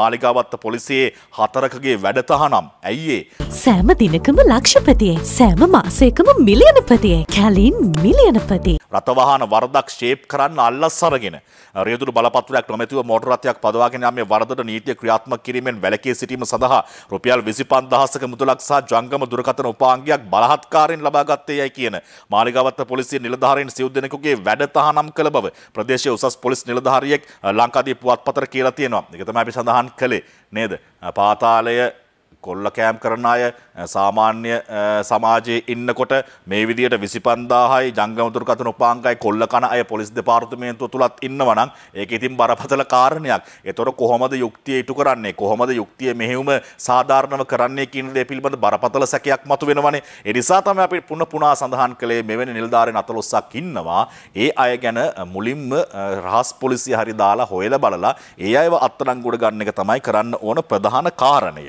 මාලිගාවත්ත පොලිසියේ 4කගේ වැඩතහනම් ඇයි සෑම දිනකම ලක්ෂපතියේ සෑම මාසයකම මිලියනපතියේ කැලින් මිලියනපති රථවාහන වරදක් ෂේප් කරන්න අල්ලස් අරගෙන රියදුරු බලපත්‍රයක් නොමැතිව මෝටර රථයක් පදවාගෙන යාමේ වරදට නීතිය ක්‍රියාත්මක කිරීමෙන් වැළකී සිටීම සඳහා රුපියල් 25000ක මුදලක් සහ ජංගම දුරකථන උපාංගයක් බලහත්කාරයෙන් ලබා ගත්තේ යයි කියන මාලිගාවත්ත පොලිසිය නිලධාරීන් සිව් දෙනෙකුගේ වැඩතහනම් කළ බව ප්‍රදේශීය උසස් පොලිස් නිලධාරියෙක් ලංකාදීප පුවත්පතට කියලා තියෙනවා. ඒක තමයි අපි සඳහන් කළේ නේද? පාතාලය කොල්ල කෑම් කරන අය සාමාන්‍ය සමාජයේ ඉන්නකොට මේ විදියට 25000යි ජංගම දුරකථන උපාංගයි කොල්ල කන අය පොලිස් දෙපාර්තමේන්තුව තුලත් ඉන්නවා නම් ඒක ඉතින් බරපතල කාරණයක්. ඒතොර කොහොමද යුක්තිය ඉටු කරන්නේ? කොහොමද යුක්තිය මෙහෙයුම සාධාරණව කරන්නේ කියන දේ පිළිබඳ බරපතල සැකයක් මතුවෙනවනේ. ඒ නිසා තමයි අපි පුනා සඳහන් කළේ මෙවැනි නිලධාරීන් 14ක් ඉන්නවා. ඒ අය ගැන මුලින්ම රහස් පොලිසිය හරි දාලා හොයලා බලලා ඒ අයව අත්අඩංගුවට ගන්න එක තමයි කරන්න ඕන ප්‍රධාන කාරණය.